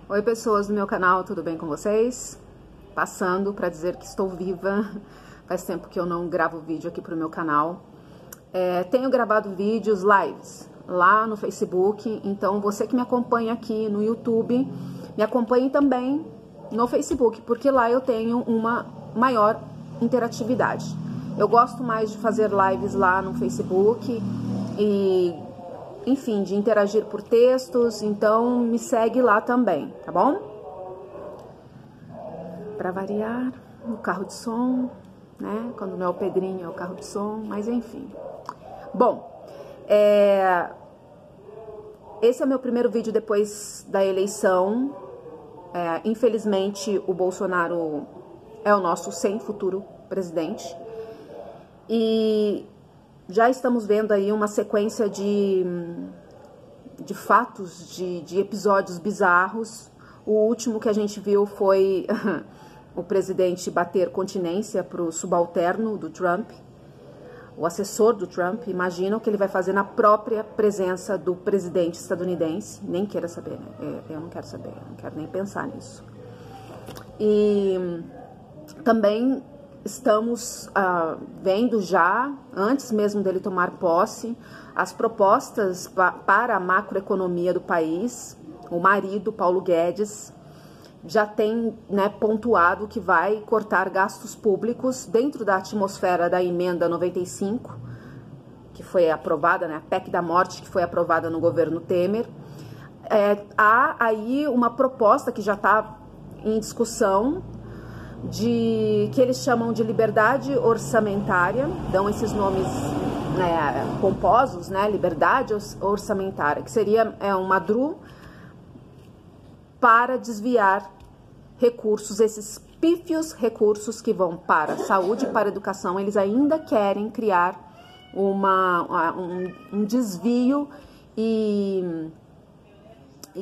Oi pessoas do meu canal, tudo bem com vocês? Passando para dizer que estou viva, faz tempo que eu não gravo vídeo aqui pro meu canal. Tenho gravado vídeos, lives, lá no Facebook, então você que me acompanha aqui no YouTube, me acompanhe também no Facebook, porque lá eu tenho uma maior interatividade. Eu gosto mais de fazer lives lá no Facebook e, enfim, de interagir por textos, então me segue lá também, tá bom? Para variar, o carro de som, né? Quando não é o Pedrinho, é o carro de som, mas enfim. Bom, esse é o meu primeiro vídeo depois da eleição. Infelizmente, o Bolsonaro é o nosso sem futuro presidente. E já estamos vendo aí uma sequência de fatos, de episódios bizarros. O último que a gente viu foi o presidente bater continência para o subalterno do Trump, o assessor do Trump. Imagina o que ele vai fazer na própria presença do presidente estadunidense. Nem queira saber, né? Eu não quero saber, eu não quero nem pensar nisso. E também estamos vendo já, antes mesmo dele tomar posse, as propostas para a macroeconomia do país. O marido, Paulo Guedes, já tem, né, pontuado que vai cortar gastos públicos dentro da atmosfera da emenda 95, que foi aprovada, né, a PEC da morte, que foi aprovada no governo Temer. Há aí uma proposta que já está em discussão, que eles chamam de liberdade orçamentária, dão esses nomes pomposos, né, liberdade orçamentária, que seria uma DRU para desviar recursos, esses pífios recursos que vão para saúde e para educação. Eles ainda querem criar um desvio e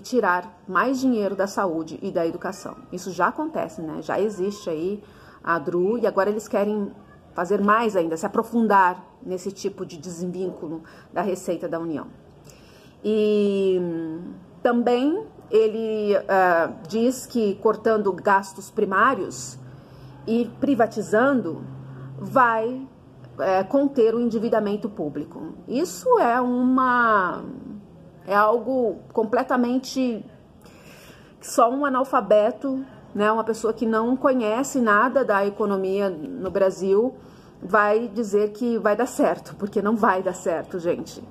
tirar mais dinheiro da saúde e da educação. Isso já acontece, né? Já existe aí a DRU e agora eles querem fazer mais ainda, se aprofundar nesse tipo de desvínculo da receita da União. E também ele diz que cortando gastos primários e privatizando vai conter o endividamento público. Isso é algo completamente só um analfabeto, né, uma pessoa que não conhece nada da economia no Brasil vai dizer que vai dar certo, porque não vai dar certo, gente.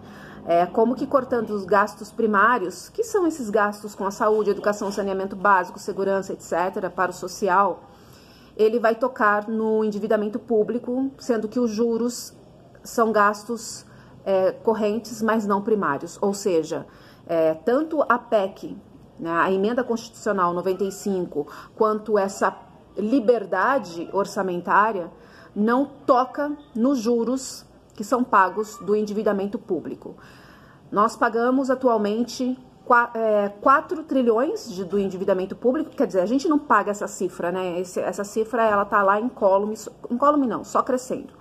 Como que cortando os gastos primários, que são esses gastos com a saúde, educação, saneamento básico, segurança, etc., para o social, ele vai tocar no endividamento público, sendo que os juros são gastos correntes, mas não primários. Ou seja, tanto a PEC, né, a Emenda Constitucional 95, quanto essa liberdade orçamentária, não toca nos juros que são pagos do endividamento público. Nós pagamos atualmente 4 trilhões do endividamento público, quer dizer, a gente não paga essa cifra, né? Essa cifra, ela tá lá incólume não, só crescendo.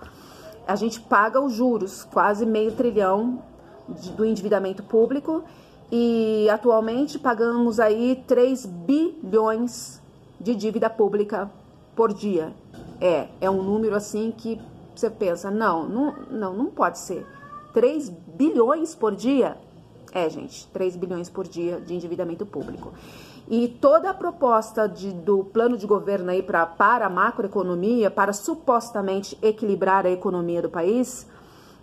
A gente paga os juros, quase meio trilhão do endividamento público, e atualmente pagamos aí 3 bilhões de dívida pública por dia. É um número assim que você pensa, não pode ser. 3 bilhões por dia? Gente, 3 bilhões por dia de endividamento público. E toda a proposta do plano de governo aí para a macroeconomia, para supostamente equilibrar a economia do país,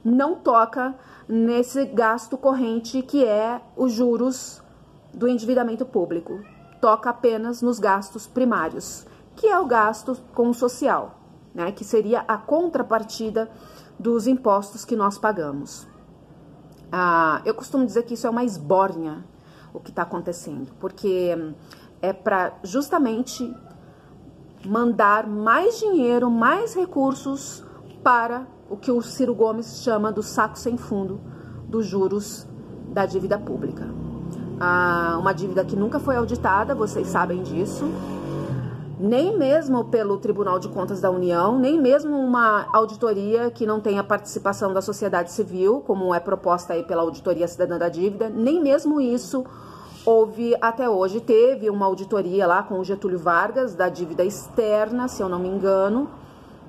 não toca nesse gasto corrente que é os juros do endividamento público. Toca apenas nos gastos primários, que é o gasto com o social, né, que seria a contrapartida dos impostos que nós pagamos. Eu costumo dizer que isso é uma esbórnia, o que está acontecendo, porque é para justamente mandar mais dinheiro, mais recursos para o que o Ciro Gomes chama do saco sem fundo dos juros da dívida pública. Uma dívida que nunca foi auditada, vocês sabem disso, nem mesmo pelo Tribunal de Contas da União, nem mesmo uma auditoria que não tenha participação da sociedade civil, como é proposta aí pela Auditoria Cidadã da Dívida, nem mesmo isso até hoje, teve uma auditoria lá com o Getúlio Vargas da dívida externa, se eu não me engano,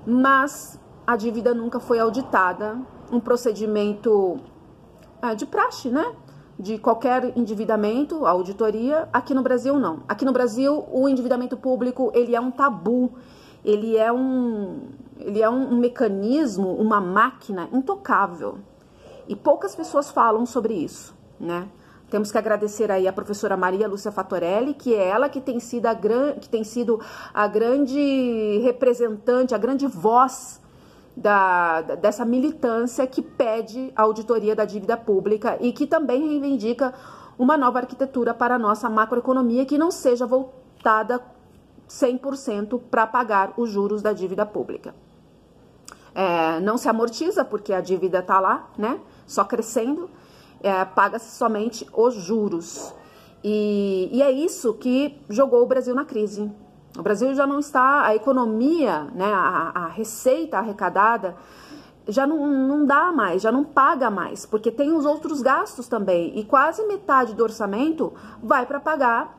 mas a dívida nunca foi auditada, um procedimento de praxe, né? De qualquer endividamento, a auditoria. Aqui no Brasil não. Aqui no Brasil o endividamento público ele é um tabu, ele é um mecanismo, uma máquina intocável e poucas pessoas falam sobre isso, né? Temos que agradecer aí a professora Maria Lúcia Fatorelli, que é ela que tem sido a grande representante, a grande voz dessa militância que pede a auditoria da dívida pública e que também reivindica uma nova arquitetura para a nossa macroeconomia que não seja voltada 100% para pagar os juros da dívida pública. Não se amortiza porque a dívida está lá, né? Só crescendo, paga-se somente os juros. E é isso que jogou o Brasil na crise. O Brasil já não está, a economia, né, a receita arrecadada já não dá mais, já não paga mais, porque tem os outros gastos também, e quase metade do orçamento vai para pagar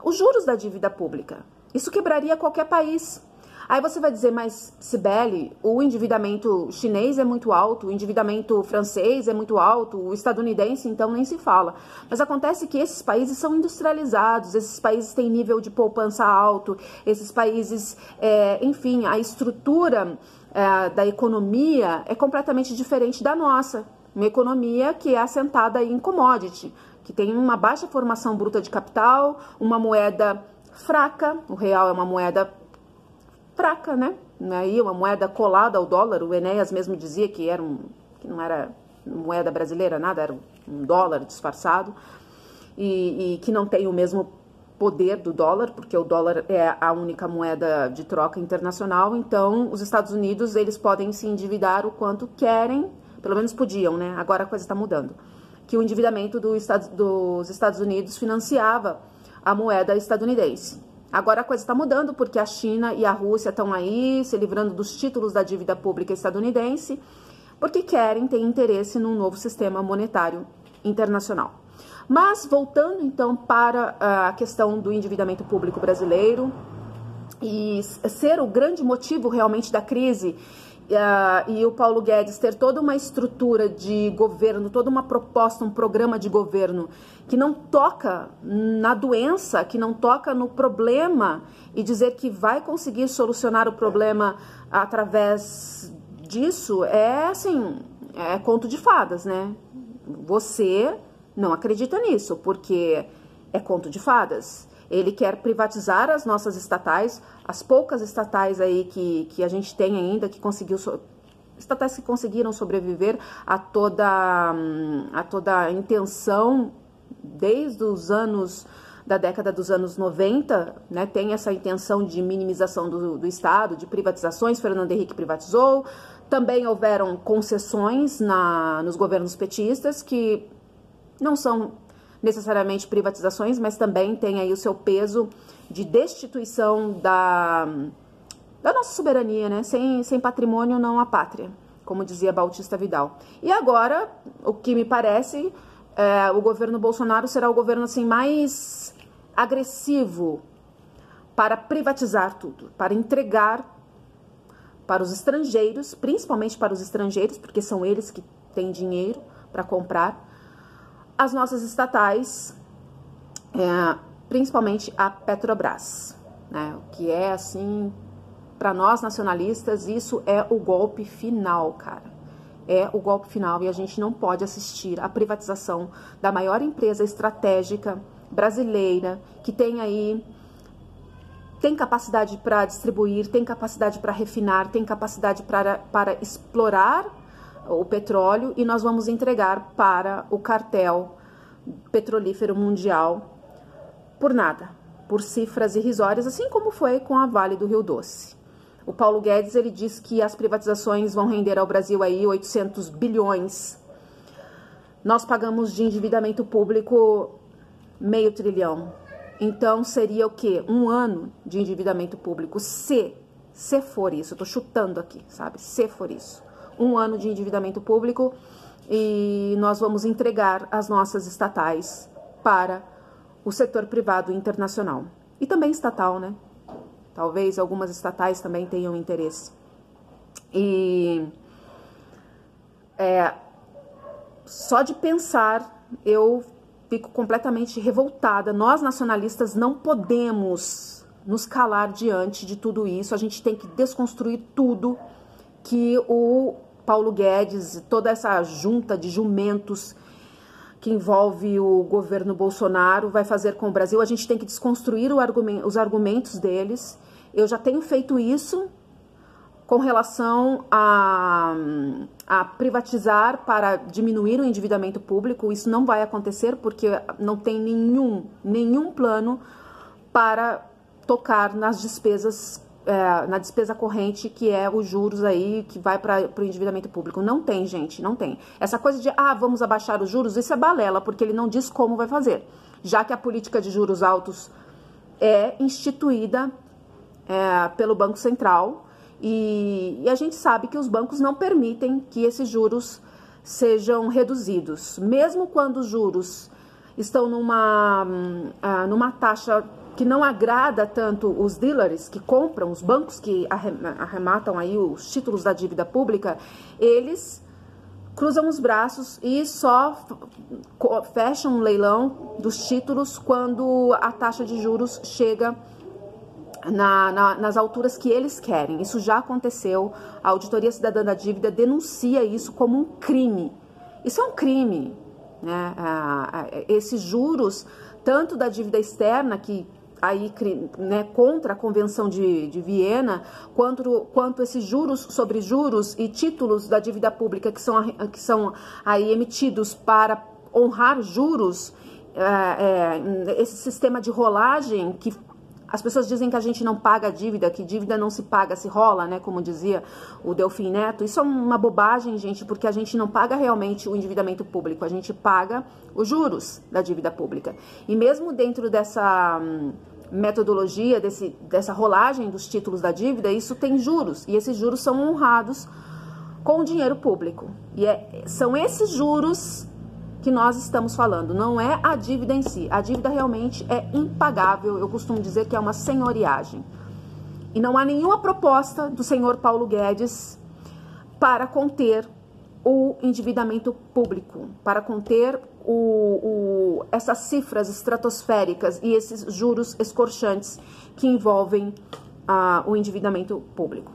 os juros da dívida pública. Isso quebraria qualquer país. Aí você vai dizer, mas Cibele, o endividamento chinês é muito alto, o endividamento francês é muito alto, o estadunidense então nem se fala. Mas acontece que esses países são industrializados, esses países têm nível de poupança alto, esses países, enfim, a estrutura da economia é completamente diferente da nossa. Uma economia que é assentada em commodity, que tem uma baixa formação bruta de capital, uma moeda fraca, o real é uma moeda fraca, né? Aí uma moeda colada ao dólar, o Enéas mesmo dizia que não era moeda brasileira, nada, era um dólar disfarçado e que não tem o mesmo poder do dólar, porque o dólar é a única moeda de troca internacional. Então, os Estados Unidos, eles podem se endividar o quanto querem, pelo menos podiam, né? Agora a coisa está mudando. Que o endividamento dos Estados Unidos financiava a moeda estadunidense. Agora a coisa está mudando porque a China e a Rússia estão aí se livrando dos títulos da dívida pública estadunidense porque querem ter interesse num novo sistema monetário internacional. Mas voltando então para a questão do endividamento público brasileiro e ser o grande motivo realmente da crise e o Paulo Guedes ter toda uma estrutura de governo, toda uma proposta, um programa de governo que não toca na doença, que não toca no problema e dizer que vai conseguir solucionar o problema através disso, é conto de fadas, né? Você não acredita nisso, porque é conto de fadas. Ele quer privatizar as nossas estatais, as poucas estatais aí que a gente tem ainda, estatais que conseguiram sobreviver a toda a intenção desde os anos, da década dos anos 90, né, tem essa intenção de minimização do Estado, de privatizações, Fernando Henrique privatizou, também houveram concessões nos governos petistas, que não são necessariamente privatizações, mas também tem aí o seu peso de destituição da nossa soberania, né? Sem patrimônio não há pátria, como dizia Bautista Vidal. E agora, o que me parece, o governo Bolsonaro será o governo assim mais agressivo para privatizar tudo, para entregar para os estrangeiros, principalmente para os estrangeiros, porque são eles que têm dinheiro para comprar, as nossas estatais, principalmente a Petrobras, né? O que é, assim, para nós nacionalistas, isso é o golpe final, cara. É o golpe final e a gente não pode assistir à privatização da maior empresa estratégica brasileira, que tem capacidade para distribuir, tem capacidade para refinar, tem capacidade para explorar o petróleo, e nós vamos entregar para o cartel petrolífero mundial por nada, por cifras irrisórias, assim como foi com a Vale do Rio Doce. O Paulo Guedes, ele diz que as privatizações vão render ao Brasil aí 800 bilhões. Nós pagamos de endividamento público meio trilhão. Então seria o quê? Um ano de endividamento público, se for isso. Eu tô chutando aqui, sabe? Se for isso. Um ano de endividamento público, e nós vamos entregar as nossas estatais para o setor privado internacional. E também estatal, né? Talvez algumas estatais também tenham interesse. E só de pensar, eu fico completamente revoltada. Nós, nacionalistas, não podemos nos calar diante de tudo isso. A gente tem que desconstruir tudo que o Paulo Guedes e toda essa junta de jumentos que envolve o governo Bolsonaro vai fazer com o Brasil. A gente tem que desconstruir os argumentos deles. Eu já tenho feito isso com relação a privatizar para diminuir o endividamento público. Isso não vai acontecer porque não tem nenhum plano para tocar nas despesas, na despesa corrente, que é os juros aí, que vai para o endividamento público. Não tem, gente, não tem. Essa coisa de, vamos abaixar os juros, isso é balela, porque ele não diz como vai fazer. Já que a política de juros altos é instituída pelo Banco Central, e a gente sabe que os bancos não permitem que esses juros sejam reduzidos. Mesmo quando os juros estão numa taxa que não agrada tanto os dealers que compram, os bancos que arrematam aí os títulos da dívida pública, eles cruzam os braços e só fecham um leilão dos títulos quando a taxa de juros chega nas alturas que eles querem. Isso já aconteceu. A Auditoria Cidadã da Dívida denuncia isso como um crime. Isso é um crime, né? Esses juros, tanto da dívida externa, que aí, né, contra a Convenção de Viena, quanto esses juros sobre juros e títulos da dívida pública que são aí emitidos para honrar juros, esse sistema de rolagem que as pessoas dizem que a gente não paga a dívida, que dívida não se paga, se rola, né? Como dizia o Delfim Neto. Isso é uma bobagem, gente, porque a gente não paga realmente o endividamento público, a gente paga os juros da dívida pública. E mesmo dentro dessa metodologia, dessa rolagem dos títulos da dívida, isso tem juros. E esses juros são honrados com o dinheiro público. E são esses juros que nós estamos falando, não é a dívida em si. A dívida realmente é impagável, eu costumo dizer que é uma senhoriagem. E não há nenhuma proposta do senhor Paulo Guedes para conter o endividamento público, para conter essas cifras estratosféricas e esses juros escorchantes que envolvem o endividamento público.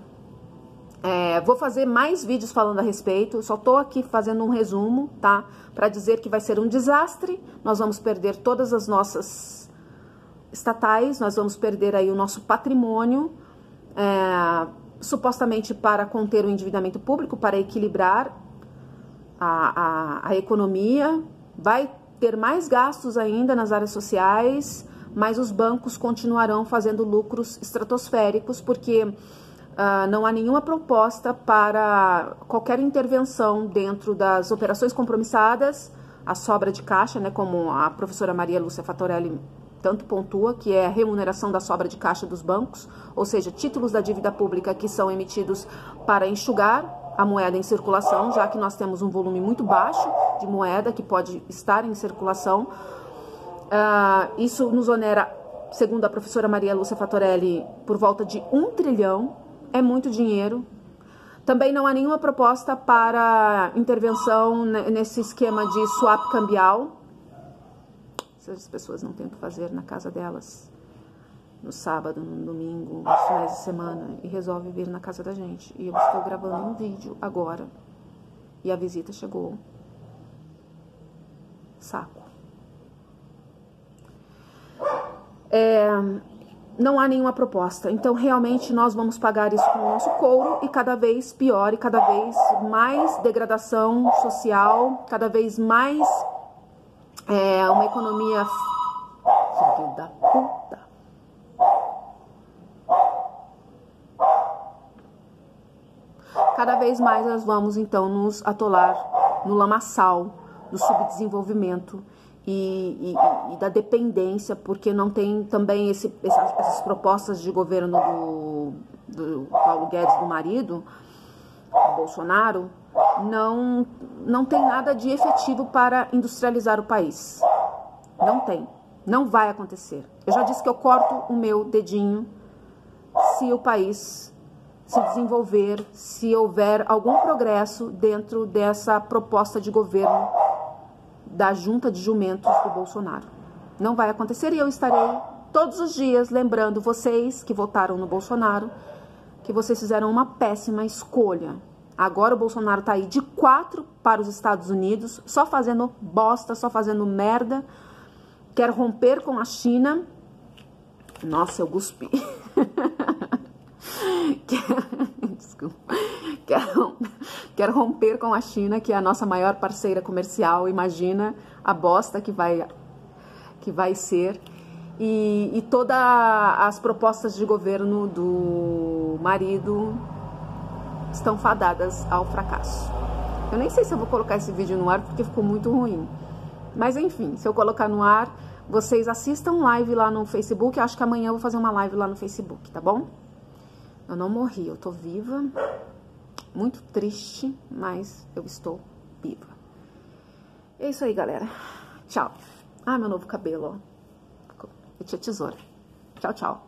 Vou fazer mais vídeos falando a respeito, só tô aqui fazendo um resumo, tá? Para dizer que vai ser um desastre, nós vamos perder todas as nossas estatais, nós vamos perder aí o nosso patrimônio, supostamente para conter o endividamento público, para equilibrar a economia, vai ter mais gastos ainda nas áreas sociais, mas os bancos continuarão fazendo lucros estratosféricos, porque não há nenhuma proposta para qualquer intervenção dentro das operações compromissadas, a sobra de caixa, né, como a professora Maria Lúcia Fatorelli tanto pontua, que é a remuneração da sobra de caixa dos bancos, ou seja, títulos da dívida pública que são emitidos para enxugar a moeda em circulação, já que nós temos um volume muito baixo de moeda que pode estar em circulação. Isso nos onera, segundo a professora Maria Lúcia Fatorelli, por volta de 1 trilhão. É muito dinheiro. Também não há nenhuma proposta para intervenção nesse esquema de swap cambial. Se as pessoas não têm o que fazer na casa delas, no sábado, no domingo, nos finais de semana, e resolvem vir na casa da gente. E eu estou gravando um vídeo agora. E a visita chegou. Saco. Não há nenhuma proposta. Então, realmente, nós vamos pagar isso com o nosso couro e cada vez pior e cada vez mais degradação social, cada vez mais uma economia... Filho da puta. Cada vez mais nós vamos, então, nos atolar no lamaçal do subdesenvolvimento e da dependência, porque não tem também essas propostas de governo do Paulo Guedes, do marido, do Bolsonaro, não tem nada de efetivo para industrializar o país. Não tem. Não vai acontecer. Eu já disse que eu corto o meu dedinho se o país se desenvolver, se houver algum progresso dentro dessa proposta de governo da junta de jumentos do Bolsonaro. Não vai acontecer e eu estarei todos os dias lembrando vocês que votaram no Bolsonaro que vocês fizeram uma péssima escolha. Agora o Bolsonaro tá aí de 4 para os Estados Unidos, só fazendo bosta, só fazendo merda. Quer romper com a China. Nossa, eu cuspi. Desculpa. Quer romper com a China, que é a nossa maior parceira comercial. Imagina a bosta que vai ser. E todas as propostas de governo do marido estão fadadas ao fracasso. Eu nem sei se eu vou colocar esse vídeo no ar, porque ficou muito ruim. Mas enfim, se eu colocar no ar, vocês assistam live lá no Facebook. Eu acho que amanhã eu vou fazer uma live lá no Facebook, tá bom? Eu não morri, eu tô viva. Muito triste, mas eu estou viva. É isso aí, galera. Tchau. Ah, meu novo cabelo, ó. Eu tinha tesoura. Tchau, tchau.